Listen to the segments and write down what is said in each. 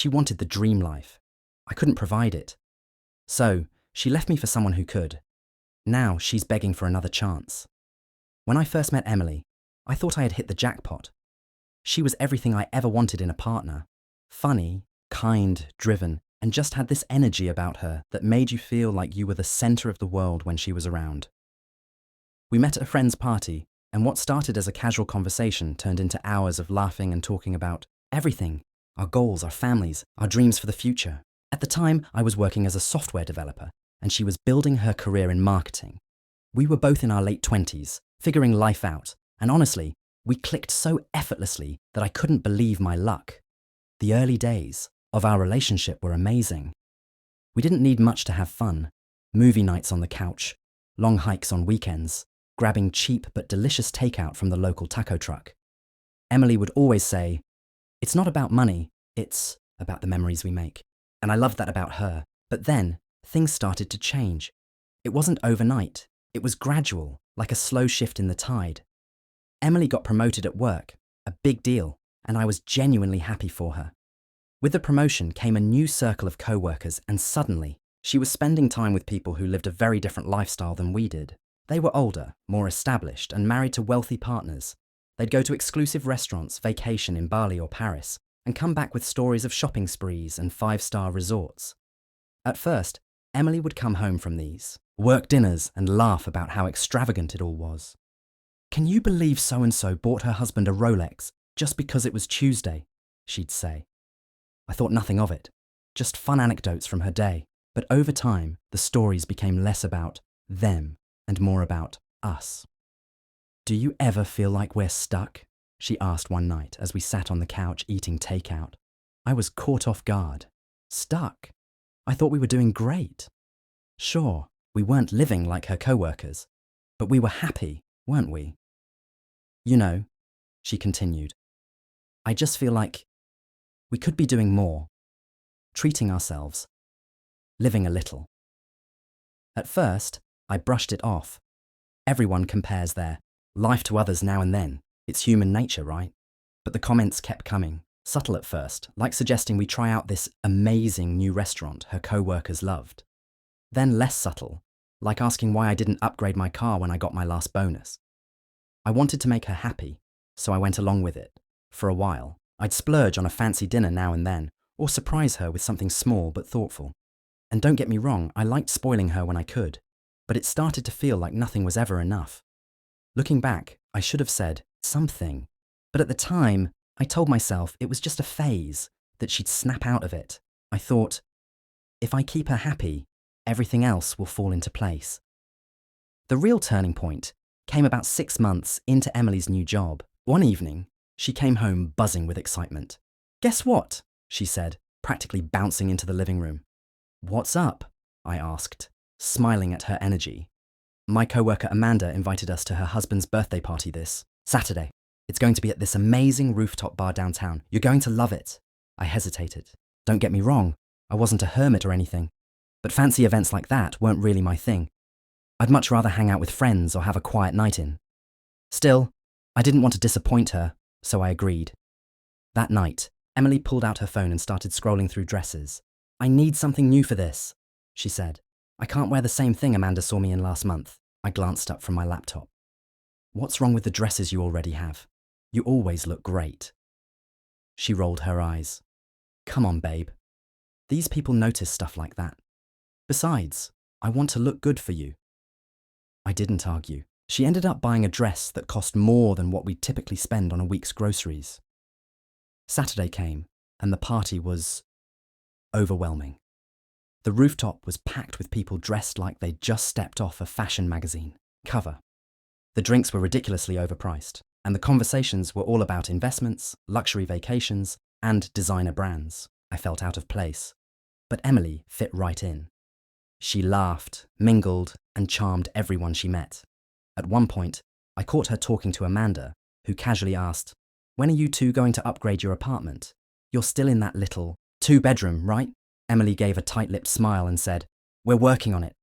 She wanted the dream life. I couldn't provide it. So, she left me for someone who could. Now she's begging for another chance. When I first met Emily, I thought I had hit the jackpot. She was everything I ever wanted in a partner. Funny, kind, driven, and just had this energy about her that made you feel like you were the center of the world when she was around. We met at a friend's party, and what started as a casual conversation turned into hours of laughing and talking about everything: our goals, our families, our dreams for the future. At the time, I was working as a software developer, and she was building her career in marketing. We were both in our late 20s, figuring life out, and honestly, we clicked so effortlessly that I couldn't believe my luck. The early days of our relationship were amazing. We didn't need much to have fun. Movie nights on the couch, long hikes on weekends, grabbing cheap but delicious takeout from the local taco truck. Emily would always say, "It's not about money, it's about the memories we make." And I loved that about her. But then, things started to change. It wasn't overnight. It was gradual, like a slow shift in the tide. Emily got promoted at work, a big deal, and I was genuinely happy for her. With the promotion came a new circle of co-workers, and suddenly, she was spending time with people who lived a very different lifestyle than we did. They were older, more established, and married to wealthy partners. They'd go to exclusive restaurants, vacation in Bali or Paris, and come back with stories of shopping sprees and 5-star resorts. At first, Emily would come home from these, work dinners, and laugh about how extravagant it all was. "Can you believe so-and-so bought her husband a Rolex just because it was Tuesday?" she'd say. I thought nothing of it, just fun anecdotes from her day. But over time, the stories became less about them and more about us. "Do you ever feel like we're stuck?" she asked one night as we sat on the couch eating takeout. I was caught off guard. Stuck? I thought we were doing great. Sure, we weren't living like her co-workers, but we were happy, weren't we? "You know," she continued, "I just feel like we could be doing more, treating ourselves, living a little." At first, I brushed it off. Everyone compares their life to others now and then. It's human nature, right? But the comments kept coming, subtle at first, like suggesting we try out this amazing new restaurant her co-workers loved. Then less subtle, like asking why I didn't upgrade my car when I got my last bonus. I wanted to make her happy, so I went along with it. For a while, I'd splurge on a fancy dinner now and then, or surprise her with something small but thoughtful. And don't get me wrong, I liked spoiling her when I could, but it started to feel like nothing was ever enough. Looking back, I should have said something, but at the time, I told myself it was just a phase, that she'd snap out of it. I thought, if I keep her happy, everything else will fall into place. The real turning point came about 6 months into Emily's new job. One evening, she came home buzzing with excitement. "Guess what?" she said, practically bouncing into the living room. "What's up?" I asked, smiling at her energy. "My co-worker Amanda invited us to her husband's birthday party this Saturday. It's going to be at this amazing rooftop bar downtown. You're going to love it." I hesitated. Don't get me wrong, I wasn't a hermit or anything, but fancy events like that weren't really my thing. I'd much rather hang out with friends or have a quiet night in. Still, I didn't want to disappoint her, so I agreed. That night, Emily pulled out her phone and started scrolling through dresses. "I need something new for this," she said. "I can't wear the same thing Amanda saw me in last month." I glanced up from my laptop. "What's wrong with the dresses you already have? You always look great." She rolled her eyes. "Come on, babe. These people notice stuff like that. Besides, I want to look good for you." I didn't argue. She ended up buying a dress that cost more than what we'd typically spend on a week's groceries. Saturday came, and the party was overwhelming. The rooftop was packed with people dressed like they'd just stepped off a fashion magazine cover. The drinks were ridiculously overpriced, and the conversations were all about investments, luxury vacations, and designer brands. I felt out of place, but Emily fit right in. She laughed, mingled, and charmed everyone she met. At one point, I caught her talking to Amanda, who casually asked, "When are you two going to upgrade your apartment? You're still in that little 2-bedroom, right?" Emily gave a tight-lipped smile and said, "We're working on it."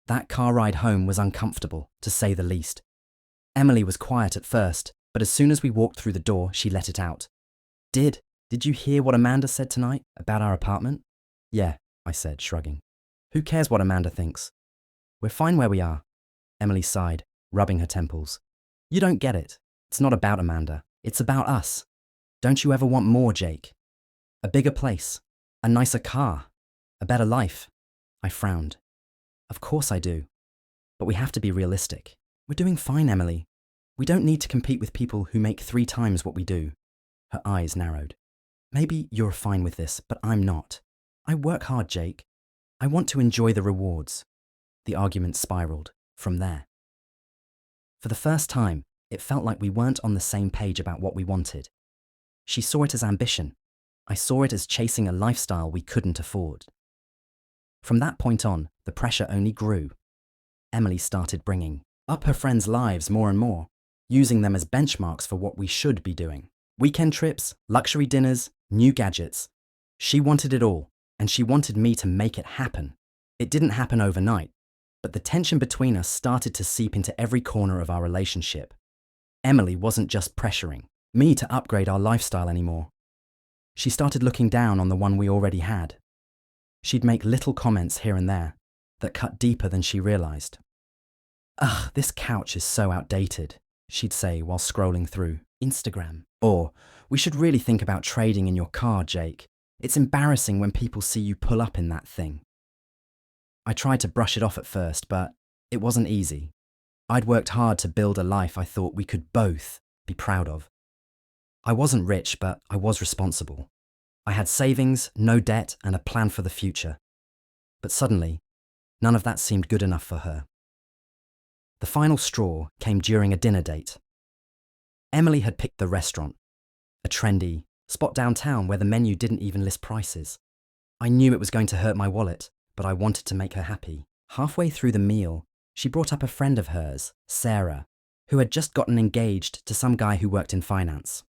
That car ride home was uncomfortable, to say the least. Emily was quiet at first, but as soon as we walked through the door, she let it out. "Did Did you hear what Amanda said tonight about our apartment? Yeah, I said, shrugging. Who cares what Amanda thinks? We're fine where we are. Emily sighed, rubbing her temples. You don't get it. It's not about Amanda. It's about us. Don't you ever want more, Jake? A bigger place, a nicer car, a better life? I frowned. Of course I do. But we have to be realistic. We're doing fine, Emily. We don't need to compete with people who make 3 times what we do. Her eyes narrowed. Maybe you're fine with this, but I'm not. I work hard, Jake. I want to enjoy the rewards. The argument spiraled from there. For the first time, it felt like we weren't on the same page about what we wanted. She saw it as ambition. I saw it as chasing a lifestyle we couldn't afford. From that point on, the pressure only grew. Emily started bringing up her friends' lives more and more, using them as benchmarks for what we should be doing. Weekend trips, luxury dinners, new gadgets. She wanted it all, and she wanted me to make it happen. It didn't happen overnight, but the tension between us started to seep into every corner of our relationship. Emily wasn't just pressuring me to upgrade our lifestyle anymore. She started looking down on the one we already had. She'd make little comments here and there that cut deeper than she realized. Ugh, this couch is so outdated, she'd say while scrolling through Instagram. Or, we should really think about trading in your car, Jake. It's embarrassing when people see you pull up in that thing. I tried to brush it off at first, but it wasn't easy. I'd worked hard to build a life I thought we could both be proud of. I wasn't rich, but I was responsible. I had savings, no debt, and a plan for the future. But suddenly, none of that seemed good enough for her. The final straw came during a dinner date. Emily had picked the restaurant, a trendy spot downtown where the menu didn't even list prices. I knew it was going to hurt my wallet, but I wanted to make her happy. Halfway through the meal, she brought up a friend of hers, Sarah, who had just gotten engaged to some guy who worked in finance.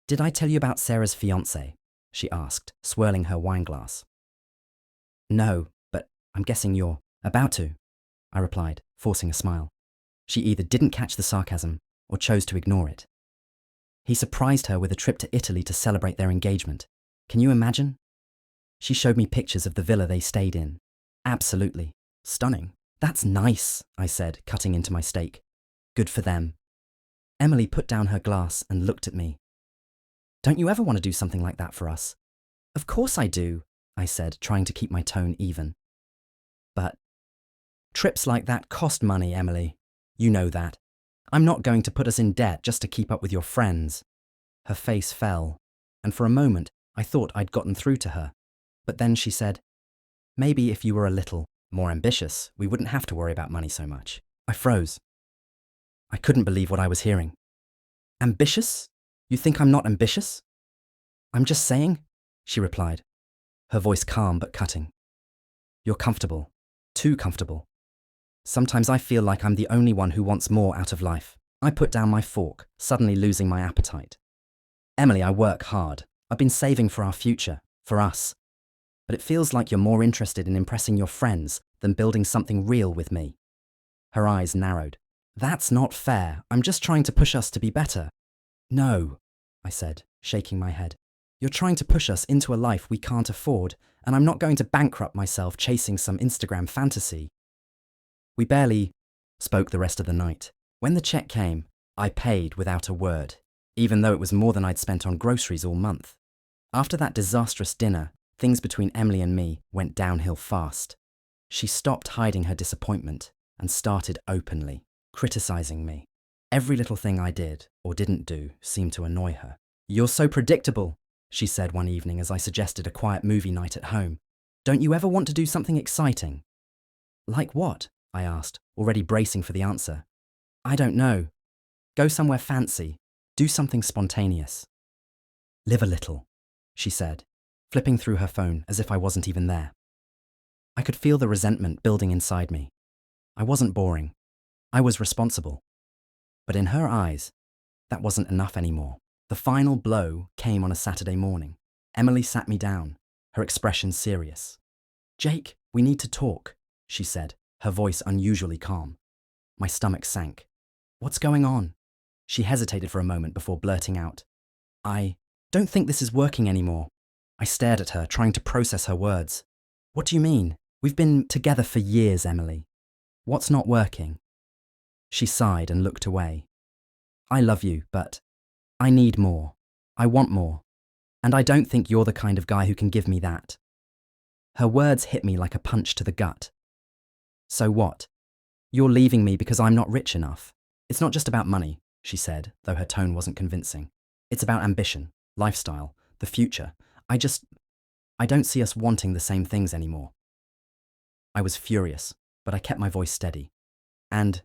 Did I tell you about Sarah's fiancé? She asked, swirling her wine glass. No, but I'm guessing you're about to, I replied, forcing a smile. She either didn't catch the sarcasm or chose to ignore it. He surprised her with a trip to Italy to celebrate their engagement. Can you imagine? She showed me pictures of the villa they stayed in. Absolutely stunning. That's nice, I said, cutting into my steak. Good for them. Emily put down her glass and looked at me. Don't you ever want to do something like that for us? Of course I do, I said, trying to keep my tone even. But trips like that cost money, Emily. You know that. I'm not going to put us in debt just to keep up with your friends. Her face fell, and for a moment I thought I'd gotten through to her. But then she said, maybe if you were a little more ambitious, we wouldn't have to worry about money so much. I froze. I couldn't believe what I was hearing. Ambitious? You think I'm not ambitious? I'm just saying, she replied, her voice calm but cutting. You're comfortable. Too comfortable. Sometimes I feel like I'm the only one who wants more out of life. I put down my fork, suddenly losing my appetite. Emily, I work hard. I've been saving for our future, for us. But it feels like you're more interested in impressing your friends than building something real with me. Her eyes narrowed. That's not fair. I'm just trying to push us to be better. No, I said, shaking my head. You're trying to push us into a life we can't afford, and I'm not going to bankrupt myself chasing some Instagram fantasy. We barely spoke the rest of the night. When the check came, I paid without a word, even though it was more than I'd spent on groceries all month. After that disastrous dinner, things between Emily and me went downhill fast. She stopped hiding her disappointment and started openly criticizing me. Every little thing I did or didn't do seemed to annoy her. You're so predictable, she said one evening as I suggested a quiet movie night at home. Don't you ever want to do something exciting? Like what? I asked, already bracing for the answer. I don't know. Go somewhere fancy. Do something spontaneous. Live a little, she said, flipping through her phone as if I wasn't even there. I could feel the resentment building inside me. I wasn't boring. I was responsible. But in her eyes, that wasn't enough anymore. The final blow came on a Saturday morning. Emily sat me down, her expression serious. Jake, we need to talk, she said, her voice unusually calm. My stomach sank. What's going on? She hesitated for a moment before blurting out. I Don't think this is working anymore. I stared at her, trying to process her words. What do you mean? We've been together for years, Emily. What's not working? She sighed and looked away. I love you, but I need more. I want more. And I don't think you're the kind of guy who can give me that. Her words hit me like a punch to the gut. So what? You're leaving me because I'm not rich enough. It's not just about money, she said, though her tone wasn't convincing. It's about ambition, lifestyle, the future. I don't see us wanting the same things anymore. I was furious, but I kept my voice steady. And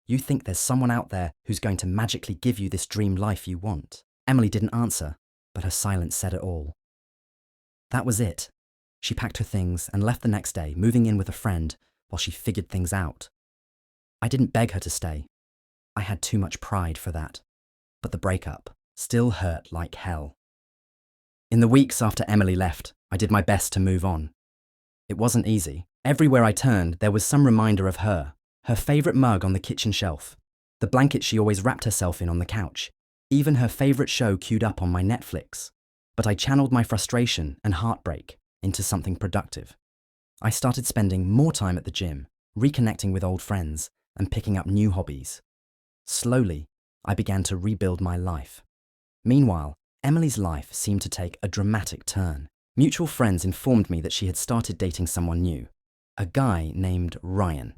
you think there's someone out there who's going to magically give you this dream life you want? Emily didn't answer, but her silence said it all. That was it. She packed her things and left the next day, moving in with a friend while she figured things out. I didn't beg her to stay. I had too much pride for that. But the breakup still hurt like hell. In the weeks after Emily left, I did my best to move on. It wasn't easy. Everywhere I turned, there was some reminder of her favourite mug on the kitchen shelf, the blanket she always wrapped herself in on the couch, even her favourite show queued up on my Netflix. But I channeled my frustration and heartbreak into something productive. I started spending more time at the gym, reconnecting with old friends, and picking up new hobbies. Slowly, I began to rebuild my life. Meanwhile, Emily's life seemed to take a dramatic turn. Mutual friends informed me that she had started dating someone new, a guy named Ryan.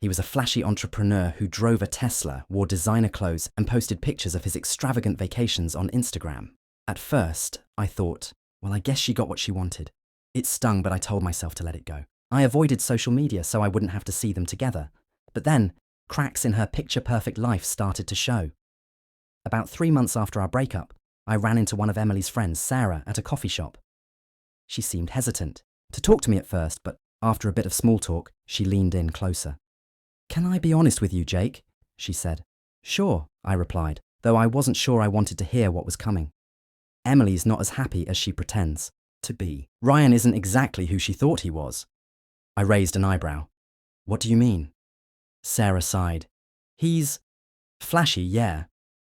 He was a flashy entrepreneur who drove a Tesla, wore designer clothes, and posted pictures of his extravagant vacations on Instagram. At first, I thought, well, I guess she got what she wanted. It stung, but I told myself to let it go. I avoided social media so I wouldn't have to see them together. But then, cracks in her picture-perfect life started to show. About 3 months after our breakup, I ran into one of Emily's friends, Sarah, at a coffee shop. She seemed hesitant to talk to me at first, but after a bit of small talk, she leaned in closer. "Can I be honest with you, Jake?" she said. "Sure," I replied, though I wasn't sure I wanted to hear what was coming. "Emily's not as happy as she pretends to be. Ryan isn't exactly who she thought he was." I raised an eyebrow. "What do you mean?" Sarah sighed. "He's flashy, yeah,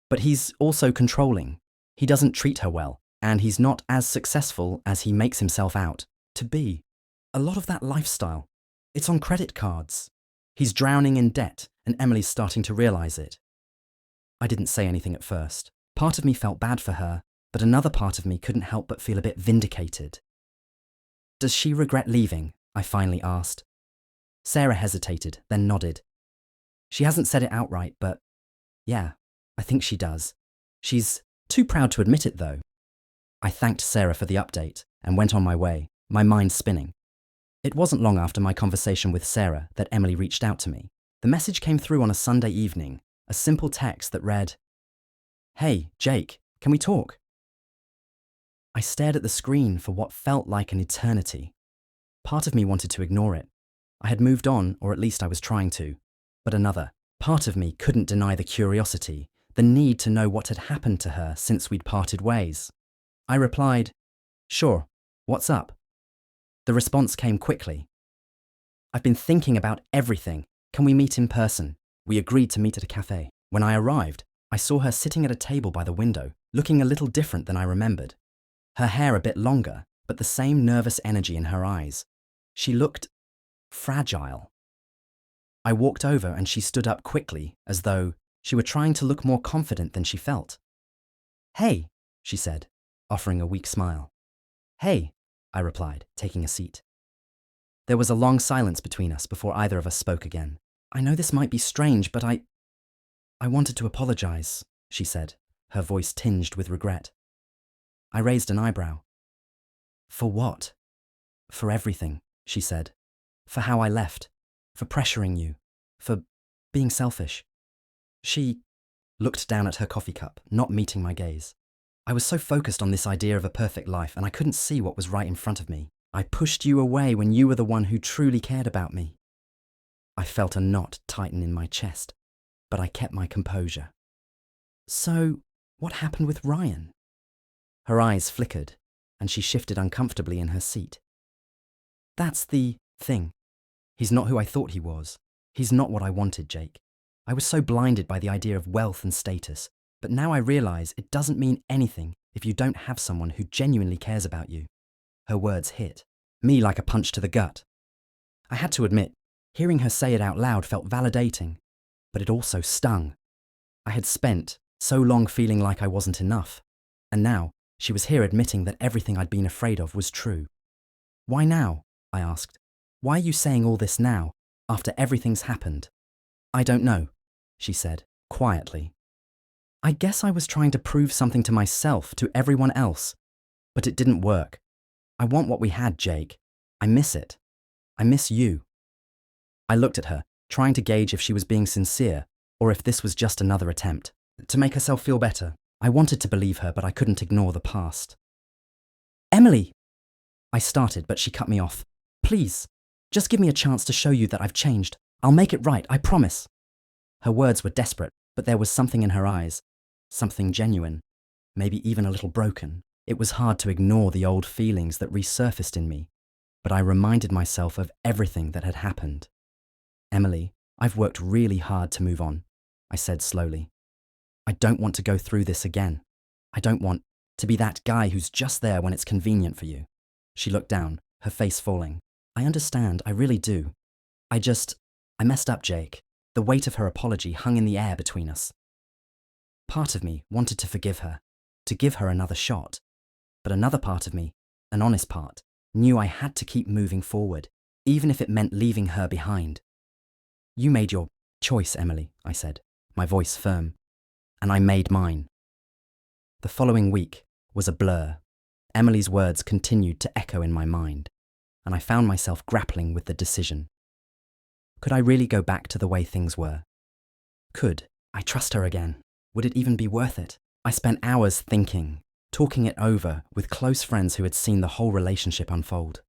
but he's also controlling. He doesn't treat her well, and he's not as successful as he makes himself out to be. A lot of that lifestyle, it's on credit cards. He's drowning in debt, and Emily's starting to realize it." I didn't say anything at first. Part of me felt bad for her, but another part of me couldn't help but feel a bit vindicated. "Does she regret leaving?" I finally asked. Sarah hesitated, then nodded. "She hasn't said it outright, but yeah, I think she does. She's too proud to admit it, though." I thanked Sarah for the update and went on my way, my mind spinning. It wasn't long after my conversation with Sarah that Emily reached out to me. The message came through on a Sunday evening, a simple text that read, "Hey, Jake, can we talk?" I stared at the screen for what felt like an eternity. Part of me wanted to ignore it. I had moved on, or at least I was trying to. But another part of me couldn't deny the curiosity, the need to know what had happened to her since we'd parted ways. I replied, "Sure, what's up?" The response came quickly. "I've been thinking about everything. Can we meet in person?" We agreed to meet at a cafe. When I arrived, I saw her sitting at a table by the window, looking a little different than I remembered. Her hair a bit longer, but the same nervous energy in her eyes. She looked fragile. I walked over and she stood up quickly, as though she were trying to look more confident than she felt. "Hey," she said, offering a weak smile. "Hey," I replied, taking a seat. There was a long silence between us before either of us spoke again. "I know this might be strange, but I wanted to apologize," she said, her voice tinged with regret. I raised an eyebrow. "For what?" "For everything," she said. "For how I left, for pressuring you, for being selfish." She looked down at her coffee cup, not meeting my gaze. I was so focused on this idea of a perfect life, and I couldn't see what was right in front of me. "I pushed you away when you were the one who truly cared about me." I felt a knot tighten in my chest, but I kept my composure. "So, what happened with Ryan?" Her eyes flickered, and she shifted uncomfortably in her seat. "That's the thing. He's not who I thought he was. He's not what I wanted, Jake. I was so blinded by the idea of wealth and status, but now I realize it doesn't mean anything if you don't have someone who genuinely cares about you. Her words hit me like a punch to the gut. I had to admit, hearing her say it out loud felt validating, but it also stung. I had spent so long feeling like I wasn't enough, and now she was here admitting that everything I'd been afraid of was true. Why now? I asked. Why are you saying all this now, after everything's happened? I don't know, she said, quietly. I guess I was trying to prove something to myself, to everyone else, but it didn't work. I want what we had, Jake. I miss it. I miss you. I looked at her, trying to gauge if she was being sincere or if this was just another attempt to make herself feel better. I wanted to believe her, but I couldn't ignore the past. Emily! I started, but she cut me off. Please, just give me a chance to show you that I've changed. I'll make it right, I promise. Her words were desperate, but there was something in her eyes, something genuine, maybe even a little broken. It was hard to ignore the old feelings that resurfaced in me, but I reminded myself of everything that had happened. Emily, I've worked really hard to move on, I said slowly. I don't want to go through this again. I don't want to be that guy who's just there when it's convenient for you. She looked down, her face falling. I understand, I really do. I messed up, Jake. The weight of her apology hung in the air between us. Part of me wanted to forgive her, to give her another shot. But another part of me, an honest part, knew I had to keep moving forward, even if it meant leaving her behind. You made your choice, Emily, I said, my voice firm. And I made mine. The following week was a blur. Emily's words continued to echo in my mind, and I found myself grappling with the decision. Could I really go back to the way things were? Could I trust her again? Would it even be worth it? I spent hours thinking, talking it over with close friends who had seen the whole relationship unfold.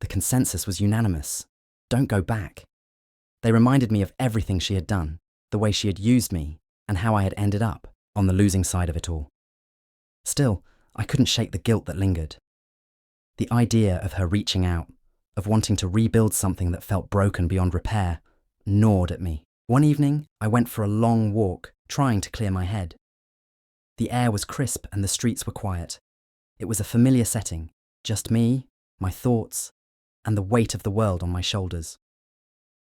The consensus was unanimous. Don't go back. They reminded me of everything she had done, the way she had used me, and how I had ended up on the losing side of it all. Still, I couldn't shake the guilt that lingered. The idea of her reaching out, of wanting to rebuild something that felt broken beyond repair, gnawed at me. One evening, I went for a long walk, trying to clear my head. The air was crisp and the streets were quiet. It was a familiar setting, just me, my thoughts, and the weight of the world on my shoulders.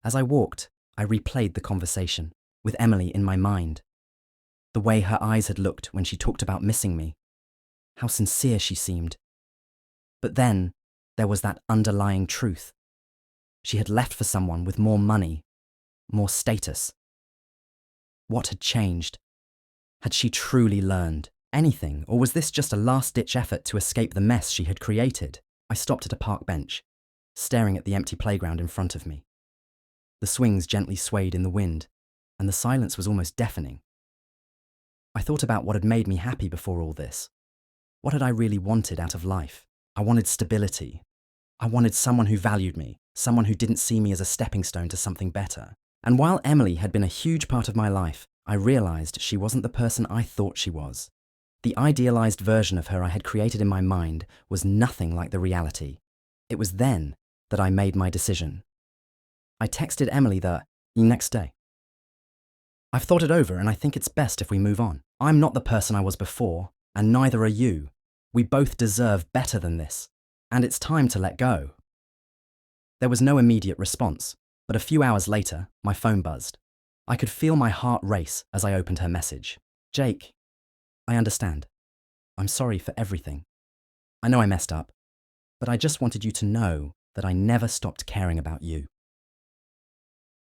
As I walked, I replayed the conversation, with Emily in my mind. The way her eyes had looked when she talked about missing me. How sincere she seemed. But then, there was that underlying truth. She had left for someone with more money, more status. What had changed? Had she truly learned anything, or was this just a last-ditch effort to escape the mess she had created? I stopped at a park bench, staring at the empty playground in front of me. The swings gently swayed in the wind, and the silence was almost deafening. I thought about what had made me happy before all this. What had I really wanted out of life? I wanted stability. I wanted someone who valued me, someone who didn't see me as a stepping stone to something better. And while Emily had been a huge part of my life, I realized she wasn't the person I thought she was. The idealized version of her I had created in my mind was nothing like the reality. It was then that I made my decision. I texted Emily the next day. I've thought it over and I think it's best if we move on. I'm not the person I was before, and neither are you. We both deserve better than this, and it's time to let go. There was no immediate response, but a few hours later, my phone buzzed. I could feel my heart race as I opened her message. Jake, I understand. I'm sorry for everything. I know I messed up, but I just wanted you to know that I never stopped caring about you.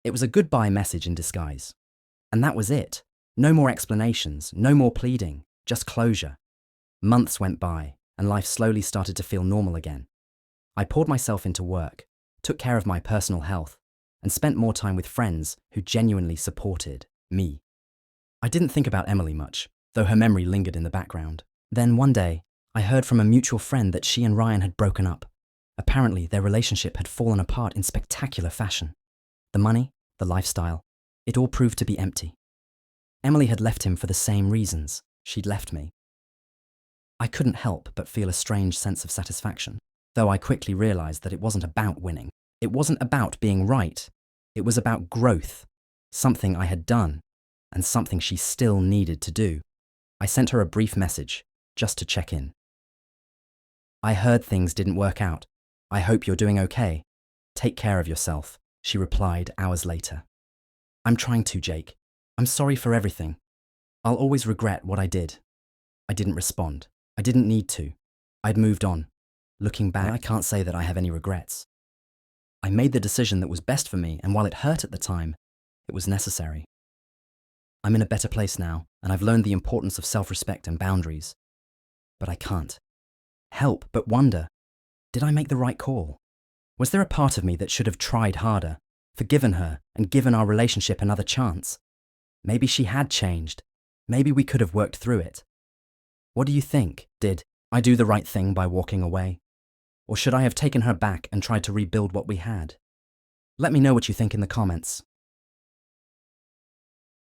It was a goodbye message in disguise. And that was it. No more explanations, no more pleading, just closure. Months went by, and life slowly started to feel normal again. I poured myself into work, took care of my personal health, and spent more time with friends who genuinely supported me. I didn't think about Emily much, though her memory lingered in the background. Then one day, I heard from a mutual friend that she and Ryan had broken up. Apparently, their relationship had fallen apart in spectacular fashion. The money, the lifestyle, it all proved to be empty. Emily had left him for the same reasons she'd left me. I couldn't help but feel a strange sense of satisfaction, though I quickly realized that it wasn't about winning. It wasn't about being right. It was about growth, something I had done, and something she still needed to do. I sent her a brief message, just to check in. I heard things didn't work out. I hope you're doing okay. Take care of yourself, she replied hours later. I'm trying to, Jake. I'm sorry for everything. I'll always regret what I did. I didn't respond. I didn't need to. I'd moved on. Looking back, I can't say that I have any regrets. I made the decision that was best for me, and while it hurt at the time, it was necessary. I'm in a better place now, and I've learned the importance of self-respect and boundaries. But I can't help but wonder, did I make the right call? Was there a part of me that should have tried harder, forgiven her, and given our relationship another chance? Maybe she had changed. Maybe we could have worked through it. What do you think? Did I do the right thing by walking away? Or should I have taken her back and tried to rebuild what we had? Let me know what you think in the comments.